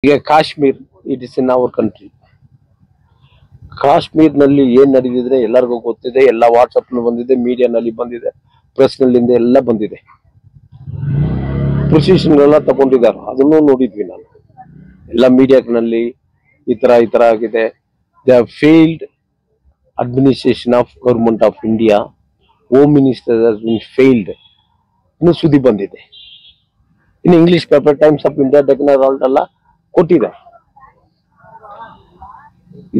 ಈಗ Kashmir it is in our country. Kashmir ನಲ್ಲಿ ಏನ್ ನಡೆದಿದ್ರೆ ಎಲ್ಲರಿಗೂ ಗೊತ್ತಿದೆ. ಎಲ್ಲ ವಾಟ್ಸ್ಆಪ್ ನಲ್ಲಿ ಬಂದಿದೆ, ಮೀಡಿಯಾನಲ್ಲಿ ಬಂದಿದೆ, ಪ್ರೆಸ್ ನಲ್ಲಿಂದ ಎಲ್ಲ ಬಂದಿದೆ. ಪ್ರೊಸಿಷನ್ಗಳೆಲ್ಲ ತಗೊಂಡಿದ್ದಾರೆ, ಅದನ್ನು ನೋಡಿದ್ವಿ ನಾವು ಎಲ್ಲ ಮೀಡಿಯಾನಲ್ಲಿ. ಈ ತರ ಆಗಿದೆ. They have failed administration of government of India. Home minister has been failed. ಇನ್ನು ಸುದ್ದಿ ಬಂದಿದೆ. ಇನ್ನು English paper times of India technology ಎಲ್ಲ ಕೊಟ್ಟಿದ್ದಾರೆ.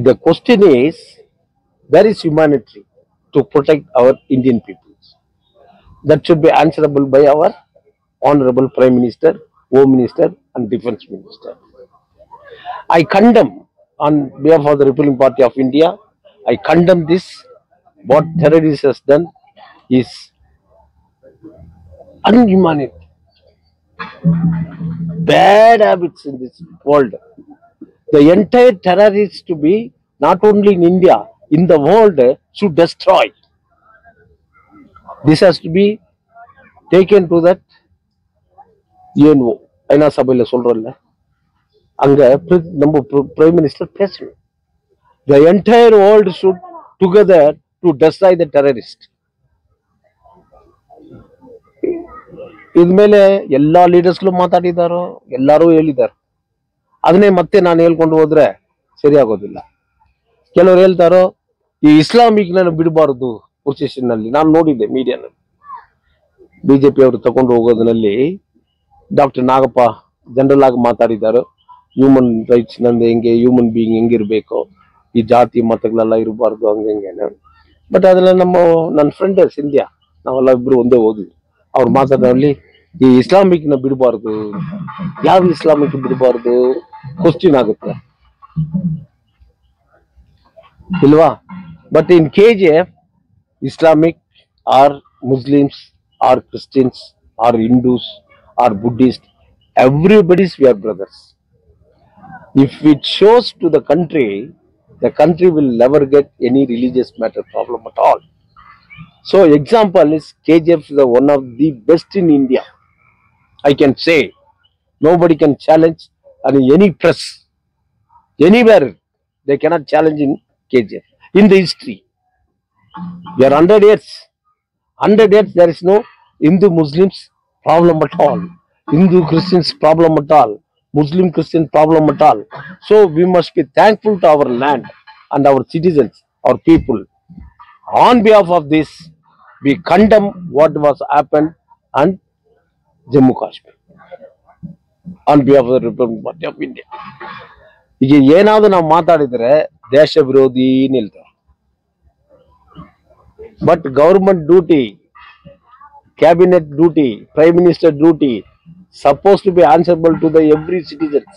The question is, where is humanity to protect our Indian people? That should be answerable by our Honorable Prime Minister, Home Minister and Defence Minister. I condemn on behalf of the Republican Party of India, I condemn this. What terrorists has done is unhumanity. Bad habits in this world. The entire terrorists to be not only in India, in the world should destroy. This has to be taken to that UNO. ஐநா சபையில சொல்றல அங்க நம்ம prime minister பேசணும். The entire world should together to destroy the terrorist. ಇದ್ಮೇಲೆ ಎಲ್ಲಾ ಲೀಡರ್ಸ್ಗಳು ಮಾತಾಡಿದಾರೋ, ಎಲ್ಲರೂ ಹೇಳಿದ್ದಾರೆ. ಅದನ್ನೇ ಮತ್ತೆ ನಾನು ಹೇಳ್ಕೊಂಡು ಹೋದ್ರೆ ಸರಿಯಾಗೋದಿಲ್ಲ. ಕೆಲವರು ಹೇಳ್ತಾರೋ ಈ ಇಸ್ಲಾಮಿಕ್ ನ ಬಿಡಬಾರದು ಪೊಸಿಷನ್ ನಲ್ಲಿ. ನಾನು ನೋಡಿದ್ದೆ ಮೀಡಿಯಾನಲ್ಲಿ ಬಿಜೆಪಿ ಅವರು ತಗೊಂಡು ಹೋಗೋದ್ರಲ್ಲಿ ಡಾಕ್ಟರ್ ನಾಗಪ್ಪ ಜನರಲ್ ಆಗಿ ಮಾತಾಡಿದ್ದಾರೆ. ಹ್ಯೂಮನ್ ರೈಟ್ಸ್ ನಂದು ಹೆಂಗೆ, ಹ್ಯೂಮನ್ ಬೀಯಿಂಗ್ ಹೆಂಗಿರ್ಬೇಕು, ಈ ಜಾತಿ ಮತಗಳೆಲ್ಲ ಇರಬಾರ್ದು ಹಂಗೇನೆ. ಬಟ್ ಅದೆಲ್ಲ ನನ್ನ ಫ್ರೆಂಡ್ ಸಿಂಧ್ಯಾ, ನಾವೆಲ್ಲ ಇಬ್ರು ಒಂದೇ ಓದಿದ್ವಿ. ಅವ್ರು ಮಾತಾಡೋಲ್ಲಿ ಈ ಇಸ್ಲಾಮಿಕ್ ನ ಬಿಡಬಾರ್ದು, ಯಾವ ಇಸ್ಲಾಮಿಕ್ ಬಿಡಬಾರ್ದು ಕ್ವಶ್ಚನ್ ಆಗುತ್ತೆ ಇಲ್ವಾ? But in KGF, Islamic or Muslims or Christians or Hindus or Buddhist, everybody's we are brothers. If it shows to the country will never get any religious matter problem at all. So example is KGF is one of the best in India. I can say nobody can challenge, and any press anywhere they cannot challenge in KGF. In the history, we are 100 years there is no Hindu Muslims problem at all, Hindu Christians problem at all, Muslim Christian problem at all. So we must be thankful to our land and our citizens, our people. On behalf of this, we condemn what was happened and Jammu Kashmir on behalf of the Republican Party of India. ಈಗ ಏನಾದ್ರು ನಾವು ಮಾತಾಡಿದ್ರೆ ದೇಶ ವಿರೋಧಿ ನಿಲ್ತಾರೆ. But government duty, cabinet duty, prime minister duty supposed to be answerable to the every citizens.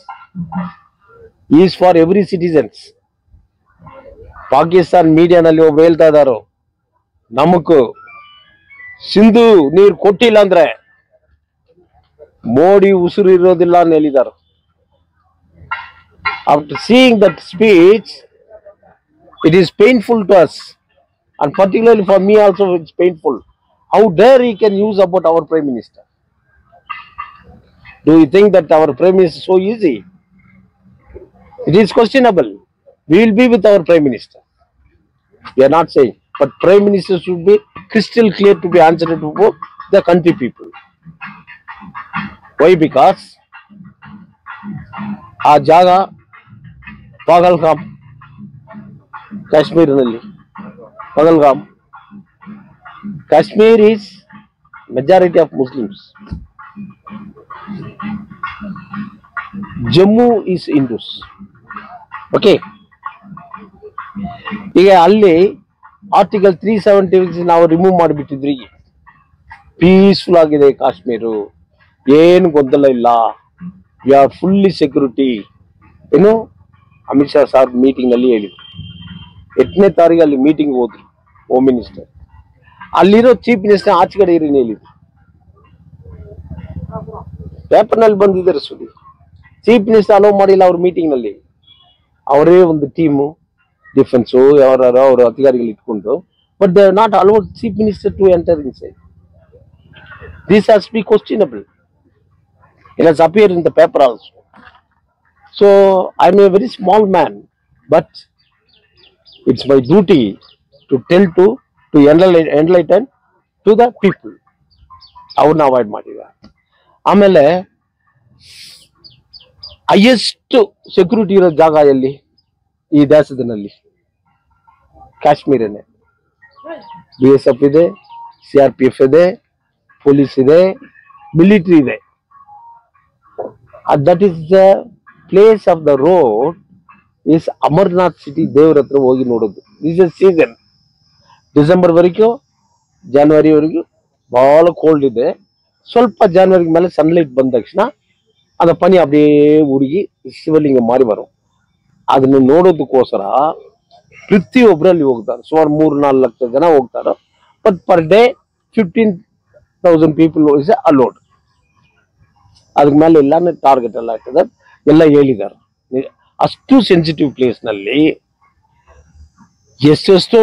Is for every citizens. Pakistan ಮೀಡಿಯಾನಲ್ಲಿ ಒಬ್ರು ಹೇಳ್ತಾ ಇದಾರೋ, ನಮಗೂ ಸಿಂಧು ನೀರು ಕೊಟ್ಟಿಲ್ಲ ಅಂದ್ರೆ ಮೋಡಿ ಉಸಿರು ಇರೋದಿಲ್ಲ ಅಂತ ಹೇಳಿದಾರೆ. After seeing that speech, it is painful to us, and particularly for me also it's painful. How dare he can use about our Prime Minister? Do you think that our Prime Minister is so easy? It is questionable. We will be with our Prime Minister. We are not saying, but Prime Minister should be crystal clear to be answered to both the country people. Why? Because ಆ ಜಾಗ Pahalgam, ಕಾಶ್ಮೀರ್ನಲ್ಲಿ Pahalgam. Kashmir is majority of Muslims. Jammu is Hindus. Okay. ಈಗ ಅಲ್ಲಿ article 370 ನಾವು remove ಮಾಡಿಬಿಟ್ಟಿದ್ರಿ. Peaceful ಆಗಿದೆ ಕಾಶ್ಮೀರು, ಏನು ಗೊಂದಲ ಇಲ್ಲ, we are fully security. ಏನು ಅಮಿತ್ ಶಾ ಸಾರ್ ಮೀಟಿಂಗ್ ನಲ್ಲಿ ಹೇಳಿದ್ರು. 8ನೇ ತಾರೀಕು ಅಲ್ಲಿ ಮೀಟಿಂಗ್ ಹೋದ್ರು ಹೋಮ್ ಮಿನಿಸ್ಟರ್. ಅಲ್ಲಿರೋ ಚೀಫ್ ಮಿನಿಸ್ಟರ್ ಆಚೆ ಕಡೆ ಇರಿ ಹೇಳಿದ್ರು. ಪೇಪರ್ ನಲ್ಲಿ ಬಂದಿದ್ದಾರೆ ಸುದ್ದಿ. ಚೀಫ್ ಮಿನಿಸ್ಟರ್ ಅಲೋ ಮಾಡಿಲ್ಲ ಅವ್ರ ಮೀಟಿಂಗ್ ನಲ್ಲಿ. ಅವರೇ ಒಂದು ಟೀಮು ಡಿಫೆನ್ಸ್ ಅವರ ಅಧಿಕಾರಿಗಳು ಇಟ್ಕೊಂಡು, but they are not allowed chief minister to enter inside. This has to be questionable. It has appeared in the paper also. So I'm a very small man, but it's my duty to tell to enlighten to the people. ಅವ್ರನ್ನ avoid ಮಾಡಿದ. ಆಮೇಲೆ highest security ಇರೋ ಜಾಗ ಎಲ್ಲಿ ಈ ದೇಶದಲ್ಲಿ? ಕಾಶ್ಮೀರನೇ. BSF ಇದೆ, CRPF ಇದೆ, ಪೊಲೀಸ್ ಇದೆ, ಮಿಲಿಟರಿ ಇದೆ. That is the place of the road is Amarnath city. ದೇವ್ರ ಹತ್ರ ಹೋಗಿ ನೋಡೋದು. This is season. ಡಿಸೆಂಬರ್ ವರೆಗೂ, ಜಾನ್ವರಿವರೆಗೂ ಬಹಳ ಕೋಲ್ಡ್ ಇದೆ. ಸ್ವಲ್ಪ ಜಾನ್ವರಿ ಮೇಲೆ ಸನ್ಲೈಟ್ ಬಂದ ತಕ್ಷಣ ಅದ ಪನಿ ಅದೇ ಉರುಗಿ ಶಿವಲಿಂಗ ಮಾರಿ ಬರೋ. ಅದನ್ನು ನೋಡೋದಕ್ಕೋಸ್ಕರ ಪ್ರತಿಯೊಬ್ಬರಲ್ಲಿ ಹೋಗ್ತಾರೆ. ಸುಮಾರು 3-4 ಲಕ್ಷ ಜನ ಹೋಗ್ತಾರೆ. But per day 15,000 people is allowed. ಅದಕ್ಕೆ ಮೇಲೆ ಎಲ್ಲಾನು ಟಾರ್ಗೆಟ್ ಎಲ್ಲ ಆಗ್ತದೆ, ಎಲ್ಲ ಹೇಳಿದ್ದಾರೆ. ಅಷ್ಟು ಸೆನ್ಸಿಟಿವ್ ಪ್ಲೇಸ್ ನಲ್ಲಿ ಎಷ್ಟೆಷ್ಟು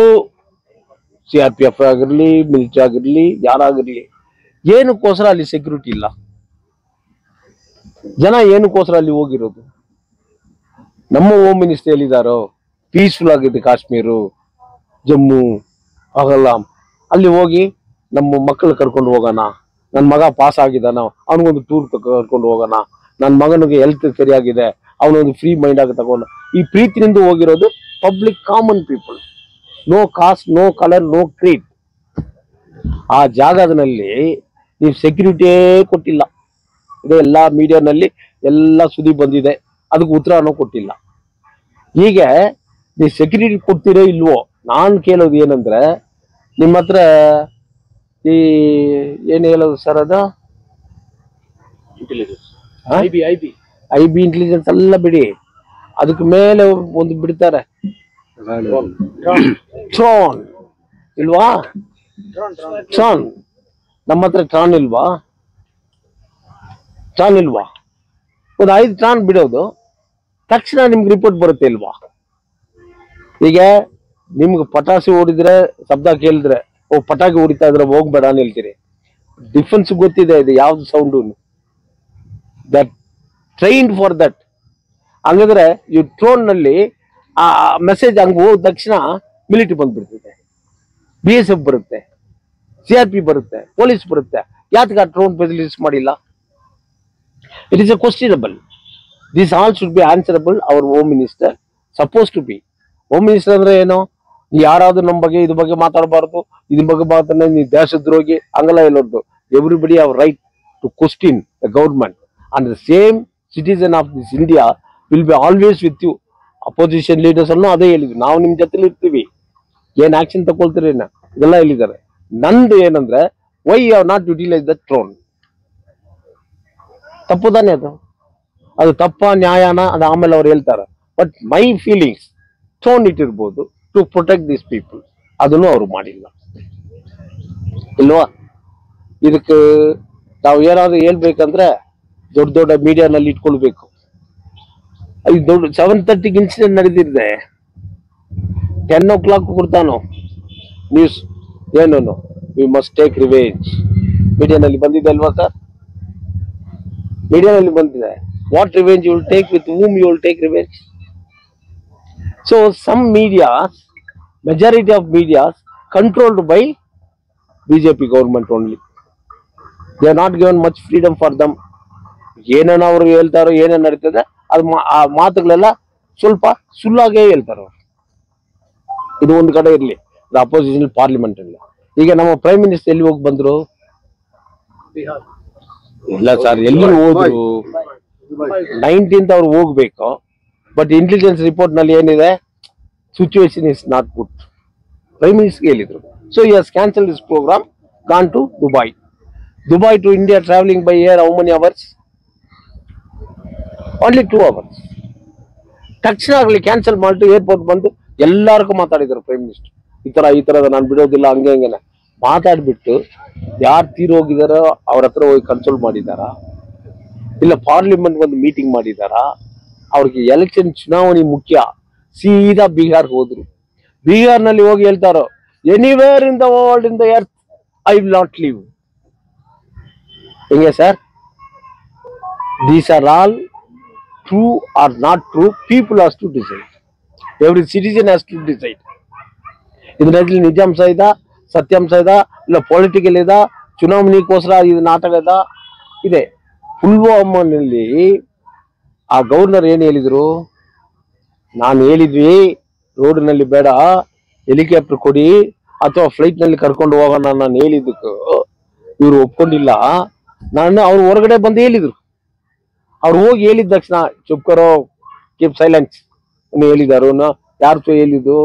CRPF ಆಗಿರ್ಲಿ, ಮಿಲಿಟರಿ ಆಗಿರ್ಲಿ, ಯಾರಾಗಿರ್ಲಿ, ಏನಕ್ಕೋಸ್ಕರ ಅಲ್ಲಿ ಸೆಕ್ಯೂರಿಟಿ ಇಲ್ಲ? ಜನ ಏನಕ್ಕೋಸ್ಕರ ಅಲ್ಲಿ ಹೋಗಿರೋದು? ನಮ್ಮ ಹೋಮ್ ಮಿನಿಸ್ಟರ್ ಹೇಳಿದಾರೋ ಪೀಸ್ಫುಲ್ ಆಗಿದೆ ಕಾಶ್ಮೀರು, ಜಮ್ಮು, ಪಹಲ್ಗಾಮ್. ಅಲ್ಲಿ ಹೋಗಿ ನಮ್ಮ ಮಕ್ಕಳು ಕರ್ಕೊಂಡು ಹೋಗೋಣ, ನನ್ನ ಮಗ ಪಾಸ್ ಆಗಿದ್ದಾನ, ಅವನಿಗೊಂದು ಟೂರ್ ಕರ್ಕೊಂಡು ಹೋಗೋಣ, ನನ್ನ ಮಗನಿಗೆ ಹೆಲ್ತ್ ಸರಿಯಾಗಿದೆ, ಅವನೊಂದು ಫ್ರೀ ಮೈಂಡ್ ಆಗಿ ತಗೊಂಡು ಈ ಪ್ರೀತಿನಿಂದ ಹೋಗಿರೋದು public, common people. No caste, no colour, no creed. ಆ ಜಾಗದಲ್ಲಿ ನೀವು ಸೆಕ್ಯೂರಿಟಿಯೇ ಕೊಟ್ಟಿಲ್ಲ. ಇದೆ ಎಲ್ಲ ಮೀಡಿಯಾನಲ್ಲಿ ಎಲ್ಲ ಸುದ್ದಿ ಬಂದಿದೆ, ಅದಕ್ಕೆ ಉತ್ತರನೂ ಕೊಟ್ಟಿಲ್ಲ. ಹೀಗೆ ನೀವು ಸೆಕ್ಯೂರಿಟಿ ಕೊಡ್ತೀರೋ ಇಲ್ವೋ? ನಾನು ಕೇಳೋದು ಏನಂದ್ರೆ, ನಿಮ್ಮ ಹತ್ರ ಈ ಏನು ಹೇಳೋದು ಸರ್, ಅದು IB ಇಂಟೆಲಿಜೆನ್ಸ್ ಎಲ್ಲ ಬಿಡಿ, ಅದಕ್ಕೆ ಮೇಲೆ ಒಂದು ಬಿಡ್ತಾರೆ, ಟ್ರಾನ್ ಇಲ್ವಾ? ಟ್ರಾನ್. ನಮ್ಮ ಹತ್ರ ಟ್ರಾನ್ ಇಲ್ವಾ? ಒಂದು 5 ಟ್ರಾನ್ ಬಿಡೋದು, ತಕ್ಷಣ ನಿಮ್ಗೆ ರಿಪೋರ್ಟ್ ಬರುತ್ತೆ ಇಲ್ವಾ? ಈಗ ನಿಮ್ಗೆ ಪಟಾಸು ಹೊಡಿದ್ರೆ, ಶಬ್ದ ಕೇಳಿದ್ರೆ, ಪಟಾಕಿ ಹೊಡಿತಾ ಇದ್ರೆ ಹೋಗ್ಬೇಡ ಅಂತ ಹೇಳ್ತೀರಿ. ಡಿಫೆನ್ಸ್ ಗೊತ್ತಿದೆ ಇದು ಯಾವ್ದು sound, that trained for that. ಹಂಗಂದ್ರೆ ಈ ಟ್ರೋನ್ ನಲ್ಲಿ ಆ ಮೆಸೇಜ್ ಹಂಗ ಹೋದ ತಕ್ಷಣ ಮಿಲಿಟರಿ ಬಂದ್ಬಿಡ್ತದೆ, BSF ಬರುತ್ತೆ, CRP ಬರುತ್ತೆ, ಪೊಲೀಸ್ ಬರುತ್ತೆ. ಯಾಕೆ ಟ್ರೋನ್ ಫೆಸಿಲಿಟೀಸ್ ಮಾಡಿಲ್ಲ? It is a questionable. This all should be answerable our home minister. Suppose to be home minister ಅಂದ್ರೆ ಏನು? ಯಾರಾದ್ರೂ ನಮ್ಮ ಬಗ್ಗೆ ಇದ್ರ ಬಗ್ಗೆ ಮಾತಾಡಬಾರ್ದು, ಇದ್ರ ಬಗ್ಗೆ ಮಾತಾಡ ನೀವು ದೇಶದ್ರೋಗಿ ಹಂಗಲ್ಲ ಹೇಳೋದು. Everybody have right to question the government, and the same citizen of this India will be always with you. Opposition leaders ಅನ್ನು ಅದೇ ಹೇಳಿದ್ವಿ, ನಾವು ನಿಮ್ ಜೊತೆಲಿ ಇರ್ತೀವಿ, ಏನ್ ಆಕ್ಷನ್ ತಗೊಳ್ತೀರಿ ಇದೆಲ್ಲ ಹೇಳಿದ್ದಾರೆ. ನಂದು ಏನಂದ್ರೆ, why you have not utilise the drone? ತಪ್ಪು ತಾನೇ ಅದು? ಅದು ತಪ್ಪ ನ್ಯಾಯನ ಅದು ಆಮೇಲೆ ಅವ್ರು ಹೇಳ್ತಾರೆ. ಬಟ್ ಮೈ ಫೀಲಿಂಗ್ಸ್, ಟ್ರೋನ್ ಇಟ್ಟಿರ್ಬೋದು ಟು ಪ್ರೊಟೆಕ್ಟ್ ದಿಸ್ ಪೀಪಲ್, ಅದನ್ನು ಅವ್ರು ಮಾಡಿಲ್ಲ ಇಲ್ವಾ? ಇದಕ್ಕೆ ನಾವು ಏನಾದ್ರು ಹೇಳ್ಬೇಕಂದ್ರೆ ದೊಡ್ಡ ದೊಡ್ಡ ಮೀಡಿಯಾನಲ್ಲಿ ಇಟ್ಕೊಳ್ಬೇಕು. ಇದು ದೊಡ್ಡ 7:30 ಇನ್ಸಿಡೆಂಟ್ ನಡೆದಿದೆ, 10 o'clock ಕೊಡ್ತಾನೋ ನ್ಯೂಸ್. ಏನು ವಿ ಮಸ್ಟ್ ಟೇಕ್ ರಿವೆಂಜ್. ಮೀಡಿಯಾನಲ್ಲಿ ಬಂದಿದೆ ಅಲ್ವಾ ಸರ್? ಮೀಡಿಯಾನಲ್ಲಿ ಬಂದಿದೆ. What revenge you will take, with whom you will take revenge? So some medias, majority of medias controlled by BJP government only. They are not given much freedom for them. ಏನೇನು ಅವರು ಹೇಳ್ತಾರೋ, ಏನೇನು ನಡೀತದೆ ಅದು ಆ ಮಾತುಗಳೆಲ್ಲ ಸ್ವಲ್ಪ ಸುಳ್ಳಾಗೇ ಹೇಳ್ತಾರೋ. ಇದು ಒಂದು ಕಡೆ ಇರಲಿ, ಅಪೋಸಿಷನ್ ಪಾರ್ಲಿಮೆಂಟ್ ಅಲ್ಲಿ. ಈಗ ನಮ್ಮ ಪ್ರೈಮ್ ಮಿನಿಸ್ಟರ್ ಎಲ್ಲಿ ಹೋಗಿ ಬಂದ್ರು? ಇಲ್ಲ ಸರ್, ಎಲ್ಲಿ ಹೋದ್ರು? 19th ಅವ್ರು ಹೋಗ್ಬೇಕು. ಬಟ್ ಇಂಟೆಲಿಜೆನ್ಸ್ ರಿಪೋರ್ಟ್ ನಲ್ಲಿ ಏನಿದೆ, situation is not good. Prime minister ಹೇಳಿದ್ರು. So he has cancelled his program, gone to Dubai to India, traveling by air. How many hours? Only 2 hours. ತಕ್ಷಣ ಆಗಲಿ ಕ್ಯಾನ್ಸಲ್ ಮಾಡಿட்டு ಏರ್ಪೋರ್ಟ್ ಬಂದು ಎಲ್ಲರಿಗೂ ಮಾತಾಡಿದ್ರು ಪ್ರೈಮ್ ಮಿನಿಸ್ಟರ್. ಈ ತರದ ನಾನು ಬಿಡೋದಿಲ್ಲ, ಹಂಗೆ ಮಾತಾಡ್ಬಿಟ್ಟು ಯಾರು ತೀರೋಗಿದಾರೋ ಅವ್ರ ಹತ್ರ ಹೋಗಿ ಕನ್ಸಲ್ಟ್ ಮಾಡಿದಾರ, ಇಲ್ಲ ಪಾರ್ಲಿಮೆಂಟ್ ಒಂದು ಮೀಟಿಂಗ್ ಮಾಡಿದಾರ. ಅವ್ರಿಗೆ ಎಲೆಕ್ಷನ್ ಚುನಾವಣೆ ಮುಖ್ಯ. ಸೀದಾ ಬಿಹಾರ್ ಹೋದ್ರು. ಬಿಹಾರ್ ನಲ್ಲಿ ಹೋಗಿ ಹೇಳ್ತಾರೋ, anywhere in the world, in the earth, I will not leave. ಹೆಂಗೆ sir? These are all true or not true, people has to decide. Every citizen has to decide. ಇದರಲ್ಲಿ ನಿಜಾಂಶ ಇದ, ಸತ್ಯಾಂಶ ಇದ, ಇಲ್ಲ ಪೊಲಿಟಿಕಲ್ ಇದ, ಚುನಾವಣೆಗೋಸ್ಕರ ಇದು ನಾಟಕ ಇದೆ. ಪುಲ್ವಾಮಾನಲ್ಲಿ ಆ ಗವರ್ನರ್ ಏನ್ ಹೇಳಿದ್ರು, ನಾನು ಹೇಳಿದ್ವಿ ರೋಡ್ನಲ್ಲಿ ಬೇಡ, ಹೆಲಿಕಾಪ್ಟರ್ ಕೊಡಿ ಅಥವಾ ಫ್ಲೈಟ್ ನಲ್ಲಿ ಕರ್ಕೊಂಡು ಹೋಗೋಣ ನಾನು ಹೇಳಿದ್ದಕ್ಕೂ ಇವ್ರು ಒಪ್ಕೊಂಡಿಲ್ಲ. ಅವ್ರು ಹೊರಗಡೆ ಬಂದು ಹೇಳಿದ್ರು. ಅವ್ರು ಹೋಗಿ ಹೇಳಿದ ತಕ್ಷಣ ಚುಪ್ಕರೋ, ಕೀಪ್ ಸೈಲೆನ್ಸ್ ಅಂತ ಹೇಳಿದಾರು. ಯಾರು ಹೇಳಿದ್ದು?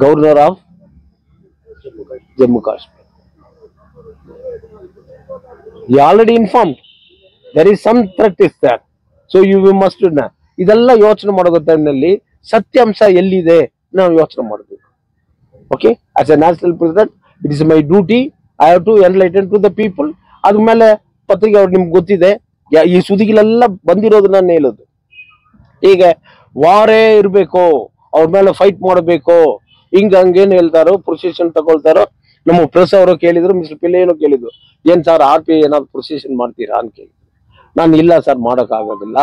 Governor of Jammu Kashmir. He already informed there is some threat is there, so you must know. ಇದೆಲ್ಲ ಯೋಚನೆ ಮಾಡೋ ಟೈಮ್ನಲ್ಲಿ ಸತ್ಯಾಂಶ ಎಲ್ಲಿದೆ ನಾವು ಯೋಚನೆ ಮಾಡಬೇಕು. Okay, as a national president it is my duty, I have to enlighten to the people. ಆದ್ಮೇಲೆ ಪತ್ರಿಕೆ ಅವ್ರು ನಿಮ್ಗೆ ಗೊತ್ತಿದೆ, ಈ ಸುದ್ದಿಗಳೆಲ್ಲ ಬಂದಿರೋದು ನಾನು ಹೇಳೋದು. ಹೀಗೆ ವಾರೇ ಇರಬೇಕು, ಅವ್ರ ಮೇಲೆ ಫೈಟ್ ಮಾಡಬೇಕು, ಹಂಗೇನು ಹೇಳ್ತಾರೋ, ಪ್ರೊಸೆಷನ್ ತಗೊಳ್ತಾರೋ. ನಮ್ಮ ಪ್ರೆಸ್ ಅವರು ಕೇಳಿದ್ರು, ಮಿಸ್ಟರ್ ಪಿಲ್ಲೇನೋ ಕೇಳಿದ್ರು, ಏನ್ ಸರ್ RPI ಏನಾದ್ರು ಪ್ರೊಸೆಷನ್ ಮಾಡ್ತೀರಾ ಅಂತ ಕೇಳಿದ್ರು. ನಾನು ಇಲ್ಲ ಸರ್, ಮಾಡಕ್ ಆಗೋದಿಲ್ಲ.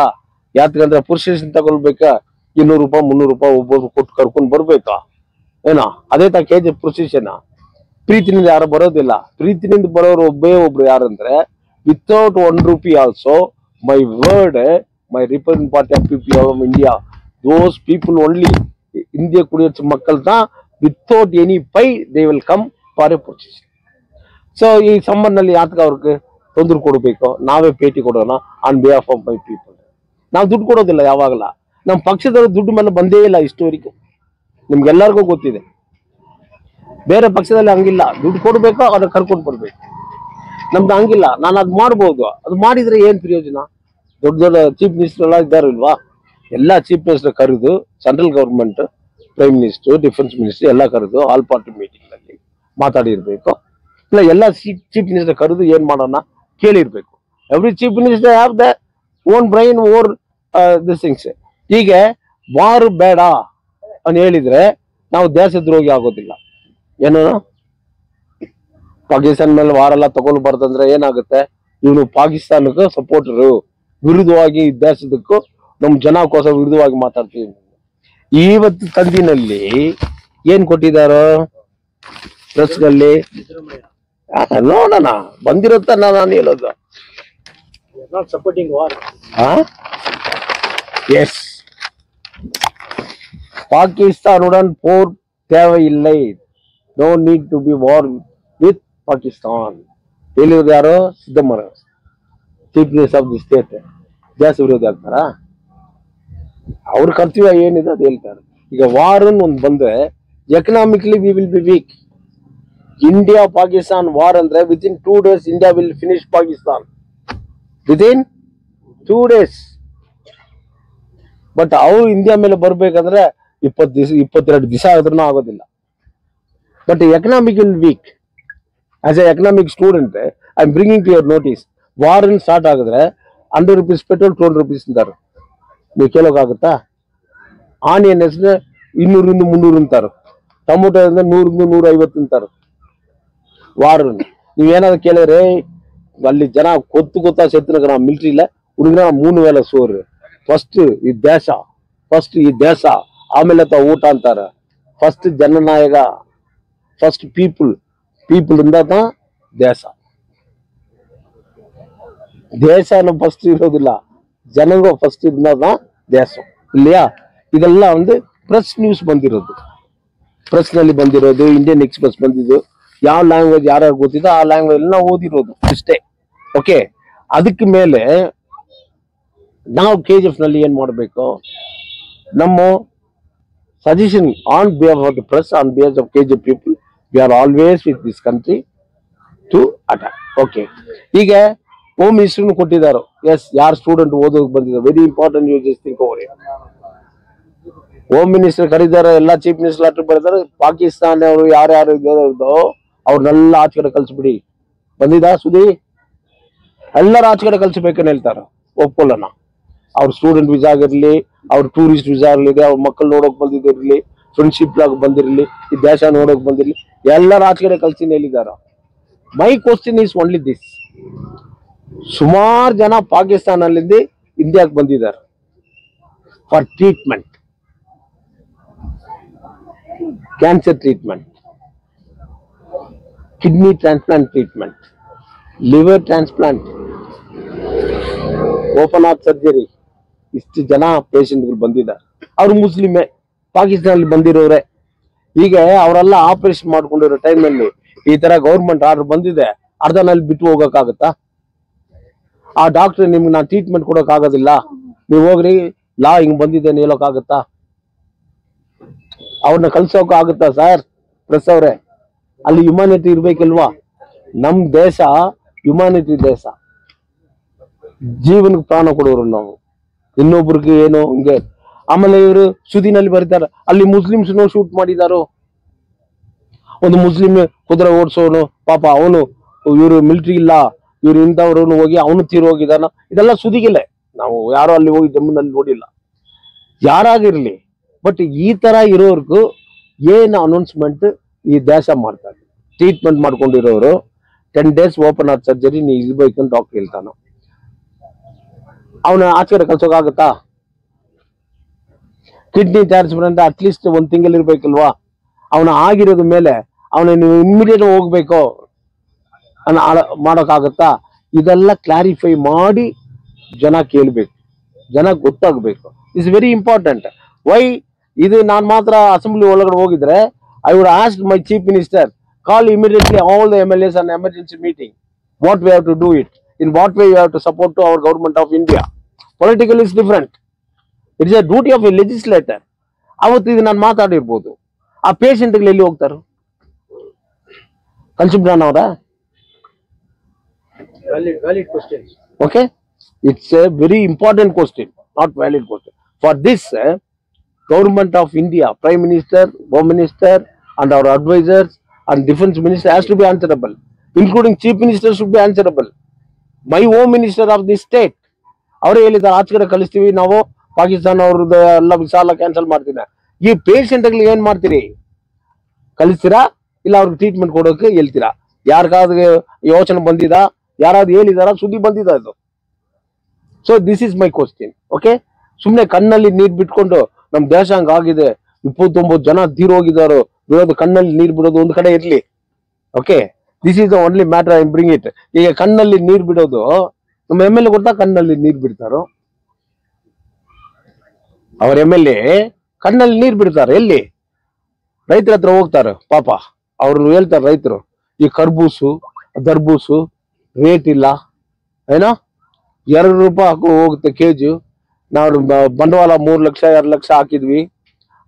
ಯಾಕಂದ್ರೆ ಪ್ರೊಸೆಷನ್ ತಗೊಳ್ಬೇಕಾ, 200 ರೂಪಾಯಿ 300 ರೂಪಾಯಿ ಒಬ್ಬೊಬ್ರು ಕೊಟ್ಟು ಕರ್ಕೊಂಡು ಬರ್ಬೇಕಾ ಏನೋ, ಅದೇ ತ KG ಪ್ರೊಸೆಷನ್. ಪ್ರೀತಿನಿಂದ ಯಾರು ಬರೋದಿಲ್ಲ. ಪ್ರೀತಿನಿಂದ ಬರೋರು ಒಬ್ರು ಯಾರಂದ್ರೆ, without 1 rupee also my word, my represent party of people of India, those people only, India ಕುಡಿಯೋ ಮಕ್ಕಳನ್ನ without any pie they will come for a procession. So ಈ ಸಂಬಂಧದಲ್ಲಿ ಯಾತಕ ಅವ್ರಿಗೆ ತೊಂದರೆ ಕೊಡಬೇಕು, ನಾವೇ ಭೇಟಿ ಕೊಡೋಣ on behalf of my people. ನಾವು ದುಡ್ಡು ಕೊಡೋದಿಲ್ಲ ಯಾವಾಗಲ. ನಮ್ಮ ಪಕ್ಷದವರು ದುಡ್ಡು ಮೇಲೆ ಬಂದೇ ಇಲ್ಲ ಇಷ್ಟವರೆಗೂ, ನಿಮ್ಗೆಲ್ಲರಿಗೂ ಗೊತ್ತಿದೆ. ಬೇರೆ ಪಕ್ಷದಲ್ಲಿ ಹಂಗಿಲ್ಲ, ದುಡ್ಡು ಕೊಡ್ಬೇಕು, ಅದನ್ನ ಕರ್ಕೊಂಡು ಬರ್ಬೇಕು. ನಮ್ದು ಹಂಗಿಲ್ಲ. ನಾನು ಅದು ಮಾಡ್ಬೋದು, ಅದು ಮಾಡಿದ್ರೆ ಏನ್ ಪ್ರಯೋಜನ? ದೊಡ್ಡ ದೊಡ್ಡ ಚೀಫ್ ಮಿನಿಸ್ಟರ್ ಎಲ್ಲ ಇದ್ದಾರಲ್ವಾ, ಎಲ್ಲ ಚೀಫ್ ಮಿನಿಸ್ಟರ್ ಕರೆದು, central government prime minister, defence minister ಎಲ್ಲ ಕರೆದು ಆಲ್ ಪಾರ್ಟಿ ಮೀಟಿಂಗ್ ನಲ್ಲಿ ಮಾತಾಡಿರ್ಬೇಕು. ಇಲ್ಲ ಎಲ್ಲ ಚೀಫ್ ಮಿನಿಸ್ಟರ್ ಕರೆದು ಏನ್ ಮಾಡೋಣ ಕೇಳಿರ್ಬೇಕು. Every chief minister have the own brain, own this things. ಹೀಗೆ ವಾರ್ ಬೇಡ ಅಂತ ಹೇಳಿದ್ರೆ ನಾವು ದೇಶದ್ರೋಹಿ ಆಗೋದಿಲ್ಲ. ಏನು ಪಾಕಿಸ್ತಾನ ಮೇಲೆ ವಾರೆಲ್ಲ ತಗೊಳ್ಬಾರ್ದಂದ್ರೆ ಏನಾಗುತ್ತೆ, ಇವನು ಪಾಕಿಸ್ತಾನಕ್ಕೂ ಸಪೋರ್ಟರು, ವಿರುದ್ಧವಾಗಿ ದೇಶದಕ್ಕೂ ನಮ್ ಜನಕ್ಕೋಸ್ಕರ ವಿರುದ್ಧವಾಗಿ ಮಾತಾಡ್ತೀವಿ. ಇವತ್ತು ತಂದಿನಲ್ಲಿ ಏನ್ ಕೊಟ್ಟಿದಾರೋ ಪ್ರೆಸ್ನಲ್ಲಿ ನೋಡೋಣ, ಬಂದಿರುತ್ತೆ. ನಾನು ಹೇಳೋದು எஸ், பாகிஸ்தானுடன் போர் தேவையில்லை. No need to be war with Pakistan. ಹೇಳಿರೋದು ಯಾರು? Siddaramaiah, chief minister of the state. ದೇಶ ವಿರೋಧಿ ಆಗ್ತಾರಾ? ಅವ್ರ ಕರ್ತವ್ಯ ಏನಿದೆ ಅದು ಹೇಳ್ತಾರೆ. ಈಗ ವಾರ್ ಒಂದು ಬಂದ್ರೆ economically we will be weak. India Pakistan war ಅಂದ್ರೆ within 2 days India will finish Pakistan, within 2 days. But ಅವ್ರು ಇಂಡಿಯಾ ಮೇಲೆ ಬರ್ಬೇಕಂದ್ರೆ 20 ದಿವಸ 22 ದಿವಸ ಆದ್ರೂ ಆಗೋದಿಲ್ಲ. But economical weak. As a economic student I am bringing to your notice, war start ಆಗಿದ್ರೆ 100 rupees petrol 200 rupees ಅಂತಾರೆ. ನೀವು ಕೇಳೋಕ್ಕಾಗುತ್ತಾ? ಆನಿಯನ್ ಹೆಸರು 200 300 ಅಂತಾರೆ, ಟೊಮೊಟೊ 100 150 ಅಂತಾರೆ. ವಾರ್ ನೀವೇನಾದ್ರು ಕೇಳಿದ್ರೆ ಅಲ್ಲಿ ಜನ ಗೊತ್ತಾ ಸೆತ್ತಿನ ಮಿಲಿಟರಿ ಇಲ್ಲ ಹುಡುಗನ 3 ವೇಳೆ ಸೋರು. ಫಸ್ಟ್ ಈ ದೇಶ ಆಮೇಲೆ ಊಟ ಅಂತಾರ. ಫಸ್ಟ್ ಜನನಾಯಕ, ಫಸ್ಟ್ ಪೀಪಲ್ ಇಂದ ದೇಶನ ಫಸ್ಟ್ ಇರೋದಿಲ್ಲ, ಜನಗೂ ಫಸ್ಟ್ ಇದ್ದ ದೇಶ ಇಲ್ಲಿಯಾ. ಇದೆಲ್ಲ ಒಂದು ಪ್ರೆಸ್ ನ್ಯೂಸ್ ಬಂದಿರೋದು, ಪ್ರೆಸ್ ನಲ್ಲಿ ಬಂದಿರೋದು, ಇಂಡಿಯನ್ ಎಕ್ಸ್ಪ್ರೆಸ್ ಬಂದಿದ್ದು. ಯಾವ ಲ್ಯಾಂಗ್ವೇಜ್ ಯಾರ್ಯಾರು ಗೊತ್ತಿದೆ ಆ ಲ್ಯಾಂಗ್ವೇಜ್ ನಾವು ಓದಿರೋದು ಇಷ್ಟೇ. ಓಕೆ, ಅದಕ್ಕೆ ಮೇಲೆ ನಾವು KGF ನಲ್ಲಿ ಏನ್ ಮಾಡಬೇಕು? ನಮ್ಮ suggestion on behalf of the press, on behalf of KGF people, we are always with this country to attack. Okay, ಈಗ ಹೋಮ್ ಮಿನಿಸ್ಟರ್ ಕೊಟ್ಟಿದ್ದಾರೆ. ಎಸ್, ಯಾರು ಸ್ಟೂಡೆಂಟ್ ಓದೋಕೆ ಬಂದಿದ್ದಾರೆ, very important. You just think over it. Home minister ಕರೀತಾರೆ, ಎಲ್ಲ chief minister letter ಬರೀತಾರೆ. ಪಾಕಿಸ್ತಾನ ಅವರು ಯಾರ್ಯಾರು ಇದ್ದೋ ಅವ್ರನ್ನೆಲ್ಲ ಆಚೆ ಕಡೆ ಕಳ್ಸಿಬಿಡಿ. ಬಂದಿದ್ದ ಸುದ್ದಿ? ಎಲ್ಲರೂ ಆಚೆ ಕಡೆ ಕಳ್ಸಬೇಕಂತ ಹೇಳ್ತಾರೆ. ಒಪ್ಕೊಳ್ಳೋಣ. ಅವ್ರ ಸ್ಟೂಡೆಂಟ್ ವಿಸಾ ಆಗಿರ್ಲಿ, ಅವ್ರ ಟೂರಿಸ್ಟ್ ವಿಸಾ ಇರಲಿ, ಅವ್ರ ಮಕ್ಕಳು ನೋಡೋಕ್ ಬಂದಿದ್ದಿರ್ಲಿ, ಫ್ರೆಂಡ್ಶಿಪ್ ಲಾಗ್ ಬಂದಿರಲಿ, ಈ ದೇಶ ನೋಡೋಕ್ ಬಂದಿರ್ಲಿ, ಎಲ್ಲರೂ ಆಚೆ ಕಡೆ ಕಳ್ಸಿನ ಹೇಳಿದಾರ. My question is only this, ಸುಮಾರು ಜನ ಪಾಕಿಸ್ತಾನಲ್ಲಿಂದ ಇಂಡಿಯಾಕ್ಕೆ ಬಂದಿದ್ದಾರೆ for treatment, cancer treatment, kidney transplant treatment, liver transplant, open heart surgery. ಇಷ್ಟು ಜನ ಪೇಷಂಟ್ಗಳು ಬಂದಿದ್ದಾರೆ. ಅವ್ರು ಮುಸ್ಲಿಮೇ, ಪಾಕಿಸ್ತಾನಲ್ಲಿ ಬಂದಿರೋರೆ. ಈಗ ಅವರೆಲ್ಲ ಆಪರೇಷನ್ ಮಾಡ್ಕೊಂಡಿರೋ ಟೈಮಲ್ಲಿ ಈ ತರ ಗೌರ್ಮೆಂಟ್ ಆರ್ಡರ್ ಬಂದಿದೆ, ಅರ್ಧನಲ್ಲಿ ಬಿಟ್ಟು ಹೋಗಕ್ಕಾಗತ್ತಾ? ಆ ಡಾಕ್ಟರ್ ನಿಮ್ಗೆ ನಾನು ಟ್ರೀಟ್ಮೆಂಟ್ ಕೊಡೋಕ್ ಆಗೋದಿಲ್ಲ, ನೀವು ಹೋಗ್ರಿ ಲಾ ಹಿಂಗ್ ಬಂದಿದೆ ಹೇಳೋಕ್ಕಾಗತ್ತಾ? ಅವ್ರನ್ನ ಕಳ್ಸೋಕ್ ಆಗುತ್ತಾ ಸರ್? ಪ್ರೆಸ್ ಅವ್ರೆ, ಅಲ್ಲಿ ಹ್ಯುಮ್ಯಾನಿಟಿ ಇರ್ಬೇಕಿಲ್ವಾ? ನಮ್ ದೇಶ ಹ್ಯುಮ್ಯಾನಿಟಿ ದೇಶ, ಜೀವನಕ್ಕೆ ಪ್ರಾಣ ಕೊಡೋರು ನಾವು, ಇನ್ನೊಬ್ರಿಗೆ ಏನು ಹಿಂಗೆ. ಆಮೇಲೆ ಇವರು ಸುದಿನಲ್ಲಿ ಬರೀತಾರೆ, ಅಲ್ಲಿ ಮುಸ್ಲಿಮ್ಸ್ ಶೂಟ್ ಮಾಡಿದಾರೋ. ಒಂದು ಮುಸ್ಲಿಂ ಕುದುರೆ ಓಡಿಸೋನು ಪಾಪ, ಅವನು ಇವರು ಮಿಲಿಟರಿ ಇಲ್ಲ, ಇವ್ರು ಇಂಥವ್ರು ಹೋಗಿ ಅವನು ತೀರು ಹೋಗಿದಾನ. ಇದೆಲ್ಲ ಸುದಿಗಿಲ್ಲ, ನಾವು ಯಾರು ಅಲ್ಲಿ ಹೋಗಿ ಜಮ್ಮುನಲ್ಲಿ ನೋಡಿಲ್ಲ, ಯಾರಾಗಿರ್ಲಿ. ಬಟ್ ಈ ತರ ಇರೋರ್ಗು ಏನು ಅನೌನ್ಸ್ಮೆಂಟ್ ಈ ದೇಶ ಮಾಡ್ತಾರೆ. ಟ್ರೀಟ್ಮೆಂಟ್ ಮಾಡ್ಕೊಂಡಿರೋರು 10 days ಓಪನ್ ಹಾರ್ಟ್ ಸರ್ಜರಿ ನೀ ಇರ್ಬೇಕಂತ ಡಾಕ್ಟರ್ ಹೇಳ್ತಾನ. ಅವನ ಆಚೆ ಕಳ್ಸೋಕಾಗತ್ತಾ? ಕಿಡ್ನಿ ಟ್ರಾನ್ಸ್ಪ್ಲಾಂಟ್ ಅಟ್ಲೀಸ್ಟ್ 1 ತಿಂಗಳು ಇರ್ಬೇಕಲ್ವಾ? ಅವನ ಆಗಿರೋದ ಮೇಲೆ ಅವನ ನೀವು ಇಮ್ಮಿಡಿಯೇಟ್ ಹೋಗ್ಬೇಕು ಮಾಡೋಕ್ಕಾಗತ್ತಾ? ಇದೆಲ್ಲ ಕ್ಲಾರಿಫೈ ಮಾಡಿ ಜನ ಕೇಳ್ಬೇಕು, ಜನ ಗೊತ್ತಾಗ್ಬೇಕು. It's very important. ವೈ ಇದು ನಾನು ಮಾತ್ರ ಅಸೆಂಬ್ಲಿ ಒಳಗಡೆ ಹೋಗಿದ್ರೆ I would ask my chief minister, call immediately all the MLAs on emergency meeting. What we have to do it, in what way we have to support to our government of India. Political is different. It is a duty of a legislator. ಅವತ್ತು ಇದು ನಾನು ಮಾತಾಡಿರ್ಬೋದು. ಆ ಪೇಷಂಟ್ಗಳು ಎಲ್ಲಿ ಹೋಗ್ತಾರೆ? ಕಲ್ಸಿಬಿಡೋಣ ಅವರ? valid question. Okay, it's a very important question, not valid question. For this, government of India, Prime Minister, Home Minister and our advisors and Defense Minister has to be answerable, including Chief Minister should be answerable. My Home Minister of this state, ಅವರೇ ಹೇಳಿದ್ದಾರೆ ಆಚೆ ಕಡೆ ಕಳಿಸ್ತೀವಿ ನಾವು, ಪಾಕಿಸ್ತಾನ ಅವ್ರದ್ದು ಎಲ್ಲ ವಿಸಾಲ cancel ಮಾಡ್ತೀನಿ. ಈ ಪೇಷಂಟ್ಗಳಿಗೆ ಏನ್ ಮಾಡ್ತೀರಿ? ಕಳಿಸ್ತೀರಾ ಇಲ್ಲ ಅವ್ರಿಗೆ ಟ್ರೀಟ್ಮೆಂಟ್ ಕೊಡೋಕೆ ಹೇಳ್ತೀರಾ? ಯಾರಿಗಾದ್ರು ಯೋಚನೆ ಬಂದಿದಾ? ಯಾರಾದ್ರು ಹೇಳಿದಾರ? ಸುದ್ದಿ ಬಂದಿದ ಅದು? So this is my question. Okay, ಸುಮ್ನೆ ಕಣ್ಣಲ್ಲಿ ನೀರ್ ಬಿಟ್ಕೊಂಡು ನಮ್ ದೇಶ ಹಂಗಾಗಿದೆ, 29 ಜನ ತೀರ್ ಹೋಗಿದಾರು, ಬಿಡೋದು ಕಣ್ಣಲ್ಲಿ ನೀರ್ ಬಿಡೋದು ಒಂದ್ ಕಡೆ ಇರ್ಲಿ. Okay, this is the only matter, I bring it. ಈಗ ಕಣ್ಣಲ್ಲಿ ನೀರ್ ಬಿಡೋದು ನಮ್ಮ MLA ಗೊತ್ತಾ? ಕಣ್ಣಲ್ಲಿ ನೀರ್ ಬಿಡ್ತಾರೋ? ಅವ್ರ MLA ಕಣ್ಣಲ್ಲಿ ನೀರ್ ಬಿಡ್ತಾರೆ. ಎಲ್ಲಿ? ರೈತರ ಹತ್ರ ಹೋಗ್ತಾರೆ ಪಾಪ, ಅವ್ರು ಹೇಳ್ತಾರೆ ರೈತರು ಈ ಕರ್ಬೂಸು ದರ್ಬೂಸು ರೇಟ್ ಇಲ್ಲ ಏನೋ, 2 ರೂಪಾಯಿ ಹಾಕಿ ಹೋಗುತ್ತೆ ಕೆಜಿ. ನಾವು ಬಂಡವಾಳ 3 ಲಕ್ಷ 2 ಲಕ್ಷ ಹಾಕಿದ್ವಿ,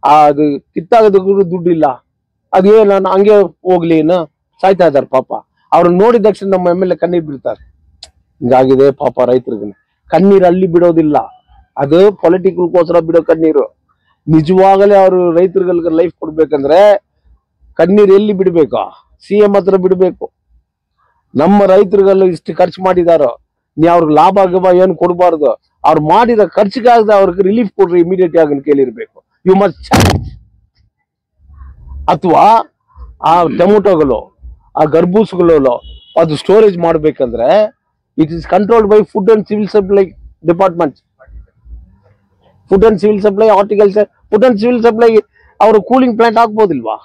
ಅದು ಕಿತ್ತಾಗೋದಕ್ಕೂ ದುಡ್ಡಿಲ್ಲ. ಅದೇನ ಹಂಗೆ ಹೋಗ್ಲಿ ಏನೋ, ಸಾಯ್ತಾ ಇದಾರೆ ಪಾಪ. ಅವ್ರನ್ನ ನೋಡಿದ ತಕ್ಷಣ ನಮ್ಮ MLA ಕಣ್ಣೀರ್ ಬಿಡ್ತಾರೆ. ಹಿಂಗಾಗಿದೆ ಪಾಪ ರೈತರಿಗೆ. ಕಣ್ಣೀರು ಅಲ್ಲಿ ಬಿಡೋದಿಲ್ಲ, ಅದು ಪೊಲಿಟಿಕಲ್ಗೋಸ್ಕರ ಬಿಡೋ ಕಣ್ಣೀರು. ನಿಜವಾಗಲೇ ಅವರು ರೈತರುಗಳಿಗೆ ಲೈಫ್ ಕೊಡ್ಬೇಕಂದ್ರೆ ಕಣ್ಣೀರು ಎಲ್ಲಿ ಬಿಡ್ಬೇಕು? CM ಹತ್ರ ಬಿಡ್ಬೇಕು. ನಮ್ಮ ರೈತರುಗಳು ಇಷ್ಟು ಖರ್ಚು ಮಾಡಿದಾರೋ, ನೀ ಅವ್ರಿಗೆ ಲಾಭ ಗಿಭ ಏನು ಕೊಡಬಾರ್ದು. ಅವ್ರು ಮಾಡಿದ ಖರ್ಚಿಗಾಗದ ಅವ್ರಿಗೆ ರಿಲೀಫ್ ಕೊಡ್ರಿ ಇಮಿಡಿಯೇಟ್ ಆಗಿ ಕೇಳಿರ್ಬೇಕು. You must challenge. ಅಥವಾ ಆ ಟೊಮೊಟೊಗಳು, ಆ ಗರ್ಬೂಸ್ಗಳು ಅದು ಸ್ಟೋರೇಜ್ ಮಾಡ್ಬೇಕಂದ್ರೆ it is controlled by food and civil supply department. Food and civil supply horticulture, food and civil supply ಅವರು ಕೂಲಿಂಗ್ ಪ್ಲಾಂಟ್ ಹಾಕ್ಬೋದಿಲ್ವಾ?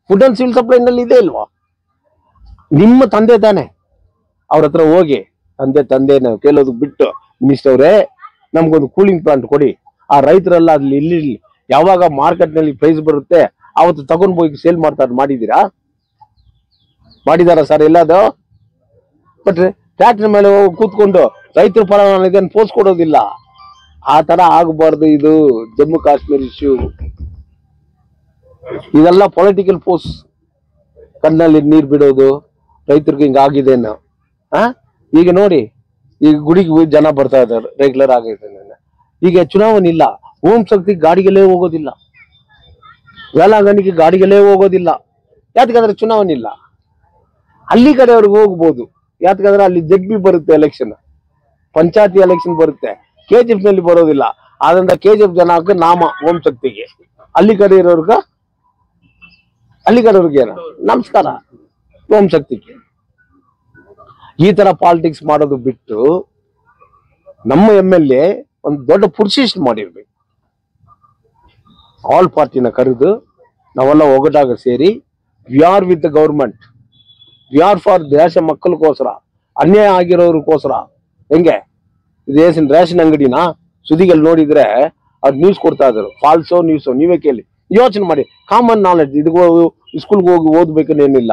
ಫುಡ್ ಅಂಡ್ ಸಿವಿಲ್ ಸಪ್ಲೈ ನಲ್ಲಿ ಇದೆ ಇಲ್ವಾ? ನಿಮ್ಮ ತಂದೆ ತಾನೆ, ಅವ್ರ ಹತ್ರ ಹೋಗಿ ತಂದೆ ನಾವು ಕೇಳೋದು ಬಿಟ್ಟು, ಮಿನಿಸ್ಟರ್ ಅವರೇ ನಮ್ಗೊಂದು ಕೂಲಿಂಗ್ ಪ್ಲಾಂಟ್ ಕೊಡಿ, ಆ ರೈತರೆಲ್ಲ ಅಲ್ಲಿ ಇಲ್ಲಿ ಯಾವಾಗ ಮಾರ್ಕೆಟ್ ನಲ್ಲಿ ಪ್ರೈಸ್ ಬರುತ್ತೆ ಅವತ್ತು ತಗೊಂಡ್ ಹೋಗಿ ಸೇಲ್ ಮಾಡ್ತಾರೆ. ಮಾಡಿದಾರ ಸರ್ ಎಲ್ಲದು? ಬಟ್ ಟ್ರ್ಯಾಕ್ಟರ್ ಮೇಲೆ ಹೋಗಿ ಕೂತ್ಕೊಂಡು ರೈತರ ಪರ ಇದನ್ನು ಪೋಸ್ಟ್ ಕೊಡೋದಿಲ್ಲ. ಆ ತರ ಆಗಬಾರ್ದು. ಇದು ಜಮ್ಮು ಕಾಶ್ಮೀರ್ ಇಶ್ಯೂ, ಇದೆಲ್ಲ ಪೊಲಿಟಿಕಲ್ ಪೋಸ್ಟ್. ಕಣ್ಣಲ್ಲಿ ನೀರ್ ಬಿಡೋದು ರೈತರಿಗೆ ಹಿಂಗಾಗಿದೇನು? ಈಗ ನೋಡಿ, ಈಗ ಗುಡಿಗೆ ಜನ ಬರ್ತಾ ಇದ್ದಾರೆ ರೆಗ್ಯುಲರ್ ಆಗಿದೆ. ಈಗ ಚುನಾವಣೆ ಇಲ್ಲ, ಓಂ ಶಕ್ತಿ ಗಾಡಿಗಳೇ ಹೋಗೋದಿಲ್ಲ, ವೇಲಾಂಗಣಿಗೆ ಗಾಡಿಗಳೇ ಹೋಗೋದಿಲ್ಲ. ಯಾಕಂದ್ರೆ ಚುನಾವಣೆ ಇಲ್ಲ. ಹಳ್ಳಿ ಕಡೆಯವ್ರಿಗೆ ಹೋಗ್ಬೋದು, ಯಾಕಂದ್ರೆ ಅಲ್ಲಿ ಜಗ್ಬಿ ಬರುತ್ತೆ ಎಲೆಕ್ಷನ್, ಪಂಚಾಯತಿ ಎಲೆಕ್ಷನ್ ಬರುತ್ತೆ. KGF ನಲ್ಲಿ ಬರೋದಿಲ್ಲ. ಆದ್ರಿಂದ KGF ಜನಕ್ಕೆ ನಾಮ ಓಂ ಶಕ್ತಿಗೆ. ಹಳ್ಳಿ ಕಡೆ ಇರೋರ್ಗ ನಮಸ್ಕಾರ ಓಂ ಶಕ್ತಿಗೆ. ಈ ತರ ಪಾಲಿಟಿಕ್ಸ್ ಮಾಡೋದು ಬಿಟ್ಟು ನಮ್ಮ MLA ಒಂದು ದೊಡ್ಡ ಪುರುಷಿಸ್ಟ್ ಮಾಡಿರ್ಬೇಕು. ಆಲ್ ಪಾರ್ಟಿನ ಕರೆದು ನಾವೆಲ್ಲ ಒಗಟಾಗ ಸೇರಿ we are with the government, we are for ದೇಶ ಮಕ್ಕಳಿಗೋಸ್ಕರ, ಅನ್ಯಾಯ ಆಗಿರೋರ್ಗೋಸ್ಕರ. ಹೆಂಗೆ ದೇಶದ ರೇಷನ್ ಅಂಗಡಿನ ಸುದ್ದಿಗಳು ನೋಡಿದ್ರೆ ಅದು ನ್ಯೂಸ್ ಕೊಡ್ತಾ ಇದ್ರು, ಫಾಲ್ಸೋ ನ್ಯೂಸೋ ನೀವೇ ಕೇಳಿ, ಯೋಚನೆ ಮಾಡಿ. ಕಾಮನ್ ನಾಲೆಡ್ಜ್, ಇದಕ್ಕೆ ಸ್ಕೂಲ್ಗೆ ಹೋಗಿ ಓದ್ಬೇಕನ್ನೇನಿಲ್ಲ.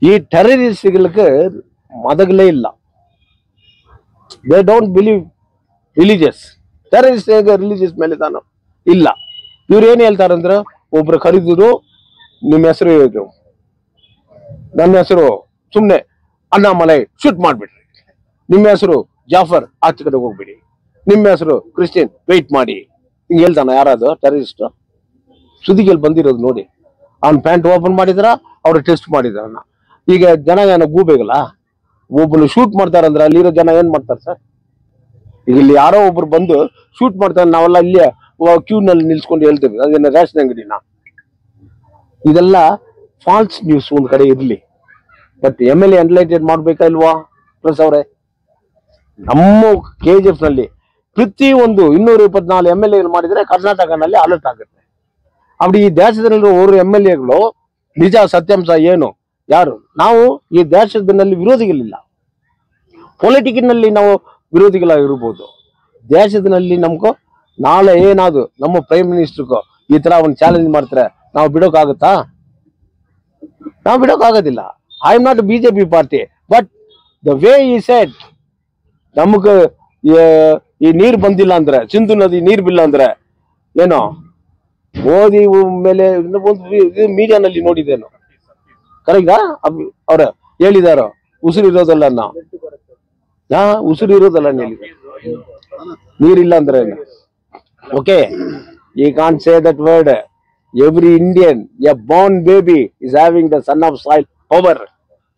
ಈ ಟೆರರಿಸ್ಟ್ಗಳಿಗೆ ಮದಗಲೇ ಇಲ್ಲ. They don't believe religious. Terrorist ಹೇಗೆ ರಿಲಿಜಿಯಸ್ ಮೇಲೆ ತಾನು ಇಲ್ಲ. ಇವ್ರು ಏನ್ ಹೇಳ್ತಾರಂದ್ರೆ, ಒಬ್ರು ಕರೀದ್ರು, ನಿಮ್ಮ ಹೆಸರು ಇದು, ನನ್ನ ಹೆಸರು ಸುಮ್ನೆ ಅಣ್ಣಾಮಲೈ, ಶೂಟ್ ಮಾಡ್ಬಿಡ್ರಿ. ನಿಮ್ಮ ಹೆಸರು ಜಾಫರ್, ಆಚೆ ಕಡೆ ಹೋಗ್ಬಿಡಿ. ನಿಮ್ಮ ಹೆಸರು ಕ್ರಿಶ್ಚಿಯನ್, ವೆಯ್ಟ್ ಮಾಡಿ. ಹಿಂಗೆ ಹೇಳ್ತಾನ ಯಾರಾದ್ರು ಟೆರರಿಸ್ಟ್? ಸುದ್ದಿಗೆಲ್ಲಿ ಬಂದಿರೋದು ನೋಡಿ. ಅವ್ನ ಪ್ಯಾಂಟ್ ಓಪನ್ ಮಾಡಿದ್ರ, ಅವ್ರು ಟೆಸ್ಟ್ ಮಾಡಿದ್ರ. ಈಗ ಜನ ಏನೋ ಗೂಬೇಗಲ್ಲ, ಒಬ್ಬನು ಶೂಟ್ ಮಾಡ್ತಾರಂದ್ರೆ ಅಲ್ಲಿರೋ ಜನ ಏನ್ ಮಾಡ್ತಾರೆ ಸರ್? ಈಗ ಇಲ್ಲಿ ಯಾರೋ ಒಬ್ರು ಬಂದು ಶೂಟ್ ಮಾಡ್ತಾರೆ, ನಾವೆಲ್ಲ ಇಲ್ಲಿ ಕ್ಯೂನಲ್ಲಿ ನಿಲ್ಸ್ಕೊಂಡು ಹೇಳ್ತೀವಿ ಅದೇನ ರೇಷನ್ ಅಂಗಡಿನ. ಇದೆಲ್ಲ ಫಾಲ್ಸ್ ನ್ಯೂಸ್ ಒಂದ್ ಕಡೆ ಇರ್ಲಿ, ಬಟ್ MLA ಎನ್ಲೈಟೆಡ್ ಮಾಡ್ಬೇಕಾ ಇಲ್ವಾ ಪ್ಲಸ್ ಅವರೇ? ನಮ್ಮ KGF ನಲ್ಲಿ ಪ್ರತಿ ಒಂದು 224 MLA ಮಾಡಿದ್ರೆ ಕರ್ನಾಟಕನಲ್ಲಿ ಅಲರ್ಟ್ ಆಗುತ್ತೆ. அப்படி ಈ ದೇಶದಲ್ಲಿ ஒரு MLAಗಳು ನಿಜ ಸತ್ಯಾಂಶ ಏನು ಯಾರು? ನಾವು ಈ ದೇಶದಲ್ಲಿ ವಿರೋಧಿಗಳಿಲ್ಲ. ಪೊಲಿಟಿಕ್ನಲ್ಲಿ ನಾವು ವಿರೋಧಿಗಳಾಗಿರ್ಬೋದು. ದೇಶದಲ್ಲಿ ನಮ್ಗೂ ನಾಳೆ ಏನಾದ್ರು ನಮ್ಮ ಪ್ರೈಮ್ ಮಿನಿಸ್ಟರ್ಗೂ ಈ ತರ ಒಂದು ಚಾಲೆಂಜ್ ಮಾಡ್ತಾರೆ, ನಾವು ಬಿಡೋಕ್ಕಾಗುತ್ತಾ? ನಾವು ಬಿಡೋಕ್ಕಾಗೋದಿಲ್ಲ. I am not BJP party, but the way ಈ ಸೆಟ್, ನಮಗ ಈ ನೀರು ಬಂದಿಲ್ಲ ಅಂದ್ರೆ, ಸಿಂಧು ನದಿ ನೀರು ಬಿಲ್ಲ ಅಂದ್ರೆ ಏನೋ ಮೋದಿ ಮೇಲೆ ಮೀಡಿಯಾನಲ್ಲಿ ನೋಡಿದ್ದೇನು, ಕರೆಕ್ಟಾ? ಅವ್ರ ಹೇಳಿದಾರ ಉಸಿರು ಇರೋದಲ್ಲ, ಉಸಿರು ಇರೋದಲ್ಲ ನೀರಿಲ್ಲ ಅಂದ್ರೆ. Okay, you can't say that word. Every Indian, a born baby, is having the son of soil power.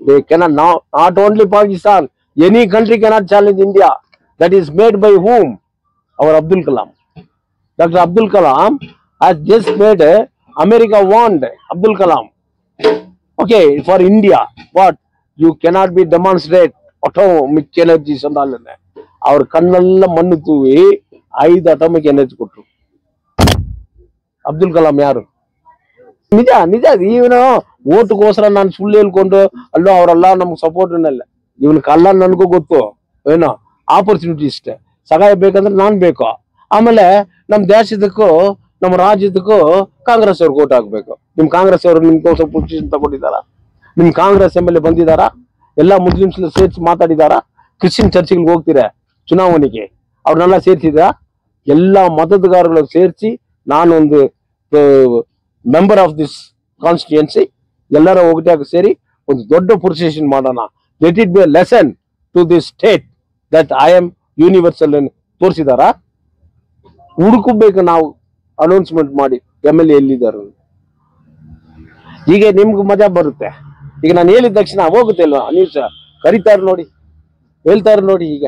They cannot now, not only Pakistan, any country cannot challenge India. That is made by whom? Our Abdul Kalam. Dr. Abdul Kalam has just made America warned Abdul Kalam. Okay, for India, what? You cannot be demonstrate atomic energies and all that. Our kannalla mannu tuvi 5 atomic energy ಕೊಟ್ರು. ಅಬ್ದುಲ್ ಕಲಾಂ ಯಾರು? ನಿಜ ನಿಜ. ಇವನು ಓಟ್ಗೋಸ್ಕರ ನಾನು ಸುಳ್ಳು ಹೇಳ್ಕೊಂಡು ಅಲ್ಲೋ ಅವರೆಲ್ಲ ನಮ್ಗೆ ಸಪೋರ್ಟ್ ಇಲ್ಲ. ಇವನ್ ಕಲ್ಲ ನನ್ಗೂ ಗೊತ್ತು ಏನೋ ಆಪರ್ಚುನಿಟಿ ಇಷ್ಟೇ. ಸಹಾಯ ಬೇಕಂದ್ರೆ ನಾನ್ ಬೇಕು. ಆಮೇಲೆ ನಮ್ ದೇಶದಕ್ಕೂ ನಮ್ಮ ರಾಜ್ಯದಕ್ಕೂ ಕಾಂಗ್ರೆಸ್ ಅವ್ರಿಗೆ ಓಟ್ ಹಾಕ್ಬೇಕು. ನಿಮ್ ಕಾಂಗ್ರೆಸ್ ಅವರು ನಿಮ್ಗೋಸ್ಕರ ಪೊಸಿಷನ್ ತಗೊಂಡಿದಾರ? ನಿಮ್ ಕಾಂಗ್ರೆಸ್ MLA ಬಂದಿದಾರ? ಎಲ್ಲಾ ಮುಸ್ಲಿಮ್ಸ್ ಸೇರ್ಸಿ ಮಾತಾಡಿದಾರ? ಕ್ರಿಶ್ಚಿಯನ್ ಚರ್ಚ್ಗಳಿಗೆ ಹೋಗ್ತೀರಾ ಚುನಾವಣೆಗೆ, ಅವ್ರನ್ನೆಲ್ಲ ಸೇರ್ಸಿದ್ರ? ಎಲ್ಲಾ ಮತದಾರಗಳು ಸೇರಿಸಿ ನಾನೊಂದು ಮೆಂಬರ್ ಆಫ್ ದಿಸ್ ಕಾನ್ಸ್ಟಿಟ್ಯೂನ್ಸಿ, ಎಲ್ಲರ ಒಗಟಾಗಿ ಸೇರಿ ಒಂದು ದೊಡ್ಡ ಪ್ರೊಸೆಷನ್ ಮಾಡೋಣ. Let it be a lesson to this state that I am universal ತೋರಿಸಿದಾರ? ಹುಡುಕಬೇಕು ನಾವು ಅನೌನ್ಸ್ಮೆಂಟ್ ಮಾಡಿ MLA ಎಲ್ಲಿದ್ದಾರೆ. ಈಗ ನಿಮ್ಗೆ ಮಜಾ ಬರುತ್ತೆ. ಈಗ ನಾನು ಹೇಳಿದ ತಕ್ಷಣ ಹೋಗುತ್ತೆ ಅಲ್ವಾ ನ್ಯೂಸ್, ಕರೀತಾರೆ ನೋಡಿ, ಹೇಳ್ತಾರೆ ನೋಡಿ. ಈಗ